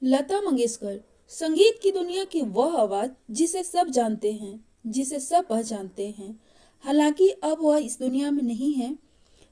लता मंगेशकर संगीत की दुनिया की वह आवाज जिसे सब जानते हैं, जिसे सब पहचानते हैं। हालांकि अब वह इस दुनिया में नहीं है।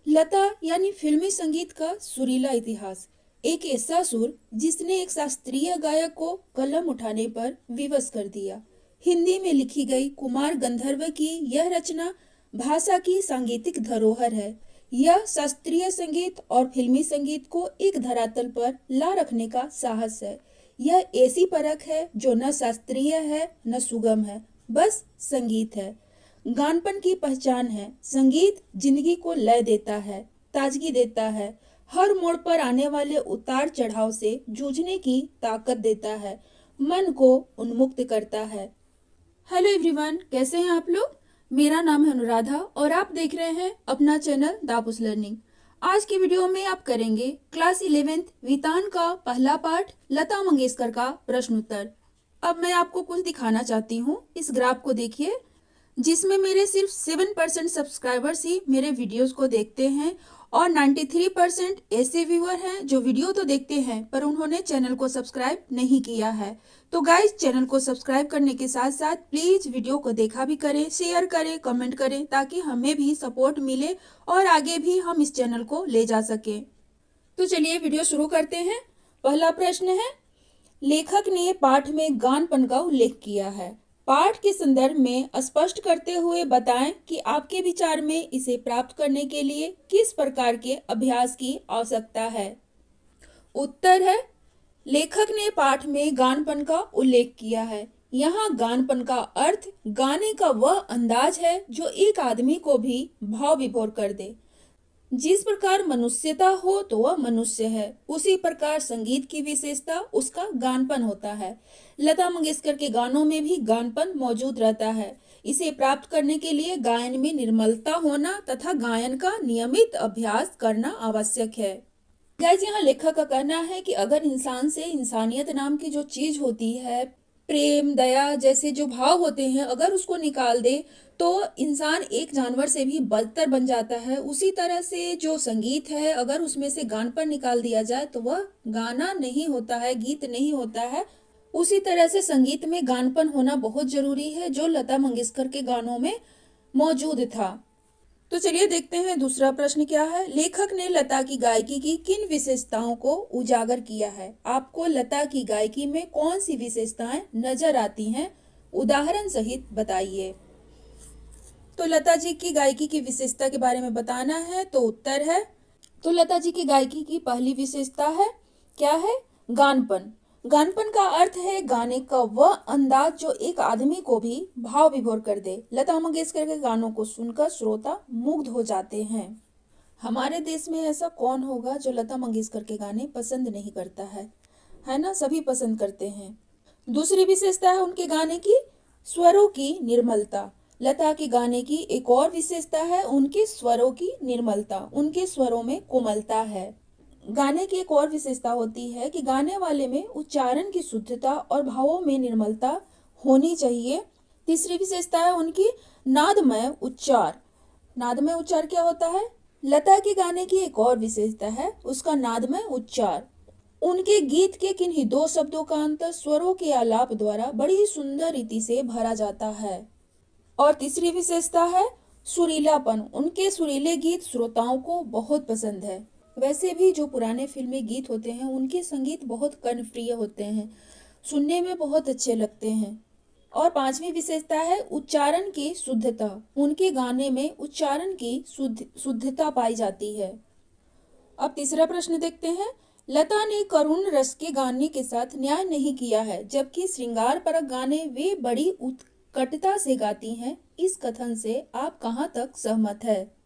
लता यानी फिल्मी संगीत का सुरीला इतिहास, एक ऐसा सुर जिसने एक शास्त्रीय गायक को कलम उठाने पर विवश कर दिया। हिंदी में लिखी गई कुमार गंधर्व की यह रचना भाषा की सांगीतिक धरोहर है। यह शास्त्रीय संगीत और फिल्मी संगीत को एक धरातल पर ला रखने का साहस है। यह ऐसी परख है जो न शास्त्रीय है न सुगम है, बस संगीत है। गानपन की पहचान है। संगीत जिंदगी को लय देता है, ताजगी देता है, हर मोड़ पर आने वाले उतार चढ़ाव से जूझने की ताकत देता है, मन को उन्मुक्त करता है। हेलो एवरीवन, कैसे हैं आप लोग। मेरा नाम है अनुराधा और आप देख रहे हैं अपना चैनल दापुस लर्निंग। आज की वीडियो में आप करेंगे क्लास 11th वितान का पहला पाठ लता मंगेशकर का प्रश्न उत्तर। अब मैं आपको कुछ दिखाना चाहती हूँ। इस ग्राफ को देखिए, जिसमें मेरे सिर्फ 7% सब्सक्राइबर्स ही मेरे वीडियोस को देखते हैं और 93% ऐसे व्यूअर हैं जो वीडियो तो देखते हैं पर उन्होंने चैनल को सब्सक्राइब नहीं किया है। तो गाइज, चैनल को सब्सक्राइब करने के साथ साथ प्लीज वीडियो को देखा भी करें, शेयर करें, कमेंट करें, ताकि हमें भी सपोर्ट मिले और आगे भी हम इस चैनल को ले जा सकें। तो चलिए वीडियो शुरू करते हैं। पहला प्रश्न है, लेखक ने पाठ में गानपन का उल्लेख किया है। पाठ के संदर्भ में स्पष्ट करते हुए बताएं कि आपके विचार में इसे प्राप्त करने के लिए किस प्रकार के अभ्यास की आवश्यकता है। उत्तर है, लेखक ने पाठ में गानपन का उल्लेख किया है। यहाँ गानपन का अर्थ गाने का वह अंदाज है जो एक आदमी को भी भाव विभोर कर दे। जिस प्रकार मनुष्यता हो तो वह मनुष्य है, उसी प्रकार संगीत की विशेषता उसका गानपन होता है। लता मंगेशकर के गानों में भी गानपन मौजूद रहता है। इसे प्राप्त करने के लिए गायन में निर्मलता होना तथा गायन का नियमित अभ्यास करना आवश्यक है। गाइस, यहाँ लेखक का कहना है कि अगर इंसान से इंसानियत नाम की जो चीज होती है, प्रेम, दया जैसे जो भाव होते हैं, अगर उसको निकाल दे तो इंसान एक जानवर से भी बदतर बन जाता है। उसी तरह से जो संगीत है, अगर उसमें से गानपन निकाल दिया जाए तो वह गाना नहीं होता है, गीत नहीं होता है। उसी तरह से संगीत में गानपन होना बहुत जरूरी है, जो लता मंगेशकर के गानों में मौजूद था। तो चलिए देखते हैं दूसरा प्रश्न क्या है। लेखक ने लता की गायकी की किन विशेषताओं को उजागर किया है। आपको लता की गायकी में कौन सी विशेषताएं नजर आती हैं, उदाहरण सहित बताइए। तो लता जी की गायकी की विशेषता के बारे में बताना है तो उत्तर है, तो लता जी की गायकी की पहली विशेषता है, क्या है, गानपन। गानपन का अर्थ है गाने का वह अंदाज जो एक आदमी को भी भाव विभोर कर दे। लता मंगेशकर के गानों को सुनकर श्रोता मुग्ध हो जाते हैं। हमारे देश में ऐसा कौन होगा जो लता मंगेशकर के गाने पसंद नहीं करता है ना, सभी पसंद करते हैं। दूसरी विशेषता है उनके गाने की स्वरों की निर्मलता। लता के गाने की एक और विशेषता है उनके स्वरों की निर्मलता, उनके स्वरों में कोमलता है। गाने की एक और विशेषता होती है कि गाने वाले में उच्चारण की शुद्धता और भावों में निर्मलता होनी चाहिए। तीसरी विशेषता है उनकी नादमय उच्चार। नादमय उच्चार क्या होता है? लता के गाने की एक और विशेषता है उसका नादमय उच्चार। उनके गीत के किन्हीं दो शब्दों का अंतर स्वरों के आलाप द्वारा बड़ी सुंदर रीति से भरा जाता है। और तीसरी विशेषता है सुरीलापन। उनके सुरीले गीत श्रोताओं को बहुत पसंद है। वैसे भी जो पुराने फिल्मी गीत होते हैं उनके संगीत बहुत कर्णप्रिय होते हैं, सुनने में बहुत अच्छे लगते हैं। और पांचवी विशेषता है उच्चारण की शुद्धता। उनके गाने में उच्चारण की शुद्धता पाई जाती है। अब तीसरा प्रश्न देखते हैं। लता ने करुण रस के गाने के साथ न्याय नहीं किया है, जबकि श्रृंगार परक गाने वे बड़ी उत्कटता से गाती हैं। इस कथन से आप कहाँ तक सहमत है?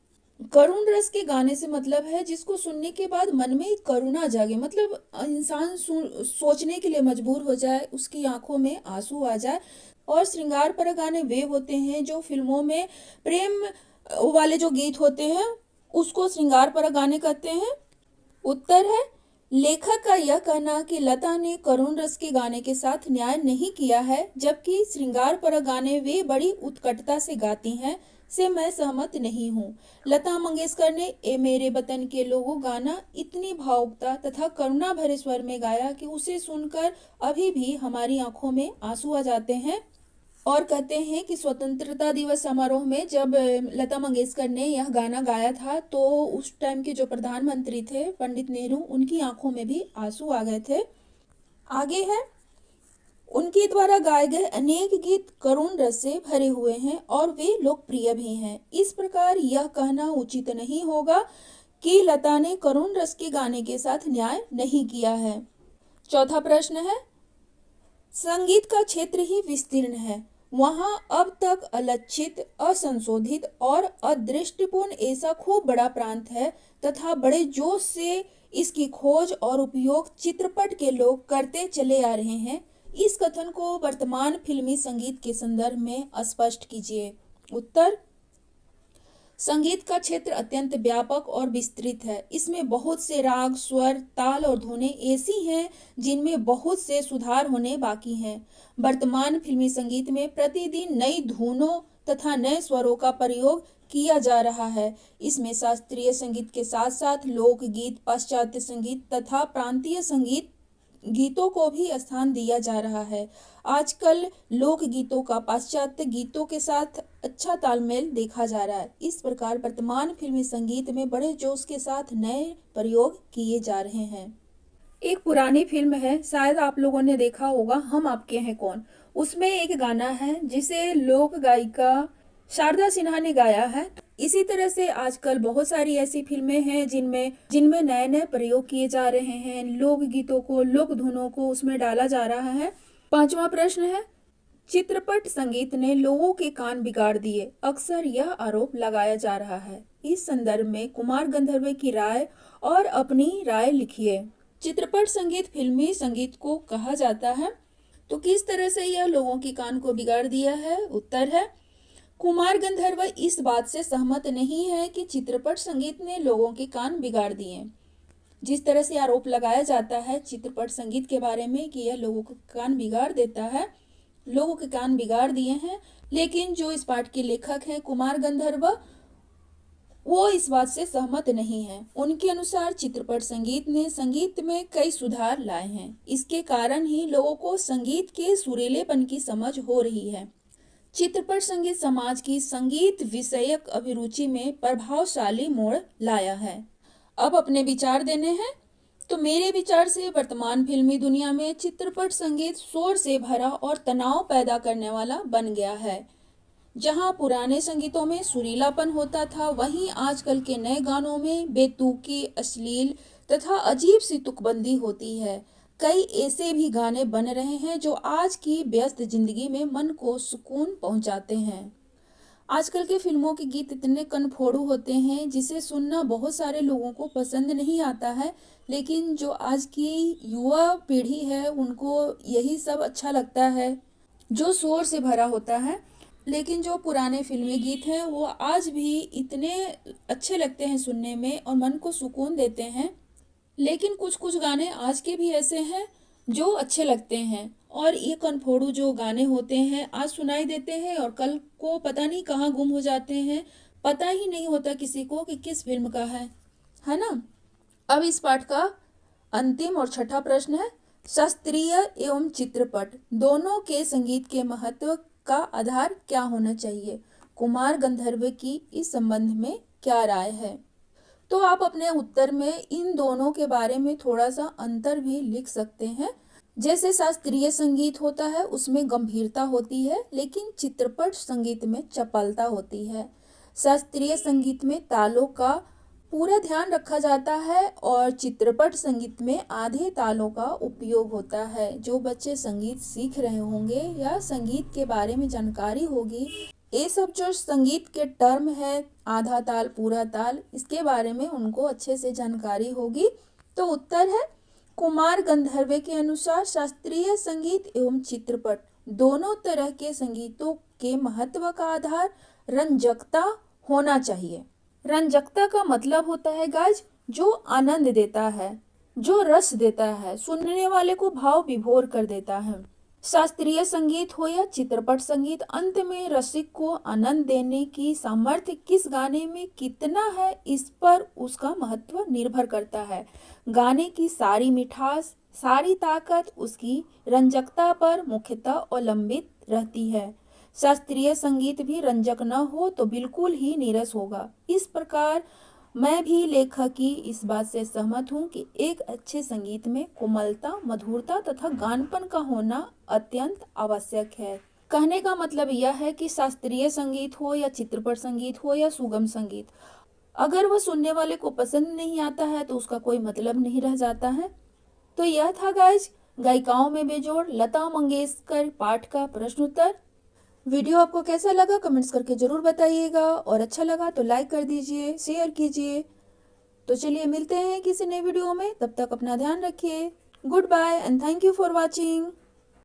करुण रस के गाने से मतलब है जिसको सुनने के बाद मन में करुणा जागे, मतलब इंसान सोचने के लिए मजबूर हो जाए, उसकी आंखों में आंसू आ जाए। और श्रृंगार पर गाने वे होते हैं जो फिल्मों में प्रेम वाले जो गीत होते हैं उसको श्रृंगार पर गाने कहते हैं। उत्तर है, लेखक का यह कहना कि लता ने करुण रस के गाने के साथ न्याय नहीं किया है, जबकि श्रृंगार पर गाने वे बड़ी उत्कटता से गाती हैं, से मैं सहमत नहीं हूँ। लता मंगेशकर ने ए मेरे वतन के लोगों गाना इतनी भावुकता तथा करुणा भरे स्वर में गाया कि उसे सुनकर अभी भी हमारी आंखों में आंसू आ जाते हैं। और कहते हैं कि स्वतंत्रता दिवस समारोह में जब लता मंगेशकर ने यह गाना गाया था तो उस टाइम के जो प्रधानमंत्री थे पंडित नेहरू, उनकी आंखों में भी आंसू आ गए थे। आगे है, उनके द्वारा गाए गए अनेक गीत करुण रस से भरे हुए हैं और वे लोकप्रिय भी हैं। इस प्रकार यह कहना उचित नहीं होगा कि लता ने करुण रस के गाने के साथ न्याय नहीं किया है। चौथा प्रश्न है, संगीत का क्षेत्र ही विस्तीर्ण है, वहां अब तक अलक्षित, असंशोधित और अदृष्टिपूर्ण ऐसा खूब बड़ा प्रांत है तथा बड़े जोश से इसकी खोज और उपयोग चित्रपट के लोग करते चले आ रहे हैं। इस कथन को वर्तमान फिल्मी संगीत के संदर्भ में स्पष्ट कीजिए। उत्तर, संगीत का क्षेत्र अत्यंत व्यापक और विस्तृत है। इसमें बहुत से राग, स्वर, ताल और धुनें ऐसी हैं जिनमें बहुत से सुधार होने बाकी हैं। वर्तमान फिल्मी संगीत में प्रतिदिन नई धुनों तथा नए स्वरों का प्रयोग किया जा रहा है। इसमें शास्त्रीय संगीत के साथ साथ लोकगीत, पाश्चात्य संगीत तथा प्रांतीय संगीत गीतों को भी स्थान दिया जा रहा है। आजकल लोक गीतों का पाश्चात्य गीतों के साथ अच्छा तालमेल देखा जा रहा है। इस प्रकार वर्तमान फिल्मी संगीत में बड़े जोश के साथ नए प्रयोग किए जा रहे हैं। एक पुरानी फिल्म है, शायद आप लोगों ने देखा होगा, हम आपके हैं कौन। उसमें एक गाना है जिसे लोक गायिका शारदा सिन्हा ने गाया है। इसी तरह से आजकल बहुत सारी ऐसी फिल्में हैं जिनमें नए नए प्रयोग किए जा रहे हैं। लोक गीतों को, लोक धुनों को उसमें डाला जा रहा है। पांचवा प्रश्न है, चित्रपट संगीत ने लोगों के कान बिगाड़ दिए, अक्सर यह आरोप लगाया जा रहा है। इस संदर्भ में कुमार गंधर्व की राय और अपनी राय लिखिए। चित्रपट संगीत फिल्मी संगीत को कहा जाता है, तो किस तरह से यह लोगों के कान को बिगाड़ दिया है? उत्तर है, कुमार गंधर्व इस बात से सहमत नहीं है कि चित्रपट संगीत ने लोगों के कान बिगाड़ दिए। जिस तरह से आरोप लगाया जाता है चित्रपट संगीत के बारे में कि यह लोगों के कान बिगाड़ देता है, लोगों के कान बिगाड़ दिए हैं, लेकिन जो इस पाठ के लेखक हैं कुमार गंधर्व, वो इस बात से सहमत नहीं है। उनके अनुसार चित्रपट संगीत ने संगीत में कई सुधार लाए हैं। इसके कारण ही लोगों को संगीत के सुरीलेपन की समझ हो रही है। चित्रपट संगीत समाज की संगीत विषयक अभिरुचि में प्रभावशाली मोड़ लाया है। अब अपने विचार देने हैं, तो मेरे विचार से वर्तमान फिल्मी दुनिया में चित्रपट संगीत शोर से भरा और तनाव पैदा करने वाला बन गया है। जहां पुराने संगीतों में सुरीलापन होता था, वहीं आजकल के नए गानों में बेतुकी, अश्लील तथा अजीब सी तुकबंदी होती है। कई ऐसे भी गाने बन रहे हैं जो आज की व्यस्त जिंदगी में मन को सुकून पहुंचाते हैं। आजकल के फिल्मों के गीत इतने कनफोड़ू होते हैं जिसे सुनना बहुत सारे लोगों को पसंद नहीं आता है, लेकिन जो आज की युवा पीढ़ी है उनको यही सब अच्छा लगता है, जो शोर से भरा होता है। लेकिन जो पुराने फिल्मी गीत हैं वो आज भी इतने अच्छे लगते हैं सुनने में और मन को सुकून देते हैं। लेकिन कुछ कुछ गाने आज के भी ऐसे हैं जो अच्छे लगते हैं, और ये कनफोड़ू जो गाने होते हैं आज सुनाई देते हैं और कल को पता नहीं कहाँ गुम हो जाते हैं, पता ही नहीं होता किसी को कि किस फिल्म का है ना। अब इस पाठ का अंतिम और छठा प्रश्न है, शास्त्रीय एवं चित्रपट दोनों के संगीत के महत्व का आधार क्या होना चाहिए? कुमार गंधर्व की इस संबंध में क्या राय है? तो आप अपने उत्तर में इन दोनों के बारे में थोड़ा सा अंतर भी लिख सकते हैं। जैसे शास्त्रीय संगीत होता है उसमें गंभीरता होती है, लेकिन चित्रपट संगीत में चपलता होती है। शास्त्रीय संगीत में तालों का पूरा ध्यान रखा जाता है और चित्रपट संगीत में आधे तालों का उपयोग होता है। जो बच्चे संगीत सीख रहे होंगे या संगीत के बारे में जानकारी होगी, ये सब जो संगीत के टर्म है, आधा ताल, पूरा ताल, इसके बारे में उनको अच्छे से जानकारी होगी। तो उत्तर है, कुमार गंधर्व के अनुसार शास्त्रीय संगीत एवं चित्रपट दोनों तरह के संगीतों के महत्व का आधार रंजकता होना चाहिए। रंजकता का मतलब होता है गाइज जो आनंद देता है, जो रस देता है, सुनने वाले को भाव विभोर कर देता है। शास्त्रीय संगीत हो या चित्रपट संगीत, अंत में रसिक को आनंद देने की सामर्थ्य किस गाने में कितना है, इस पर उसका महत्व निर्भर करता है। गाने की सारी मिठास, सारी ताकत उसकी रंजकता पर मुख्यतः अवलंबित रहती है। शास्त्रीय संगीत भी रंजक न हो तो बिल्कुल ही नीरस होगा। इस प्रकार मैं भी लेखक की इस बात से सहमत हूँ कि एक अच्छे संगीत में कोमलता, मधुरता तथा गानपन का होना अत्यंत आवश्यक है। कहने का मतलब यह है कि शास्त्रीय संगीत हो या चित्रपट संगीत हो या सुगम संगीत, अगर वह सुनने वाले को पसंद नहीं आता है तो उसका कोई मतलब नहीं रह जाता है। तो यह था गाइज गायिकाओं में बेजोड़ लता मंगेशकर पाठ का प्रश्न उत्तर। वीडियो आपको कैसा लगा कमेंट्स करके जरूर बताइएगा, और अच्छा लगा तो लाइक कर दीजिए, शेयर कीजिए। तो चलिए मिलते हैं किसी नए वीडियो में, तब तक अपना ध्यान रखिए। Good bye and thank you for watching.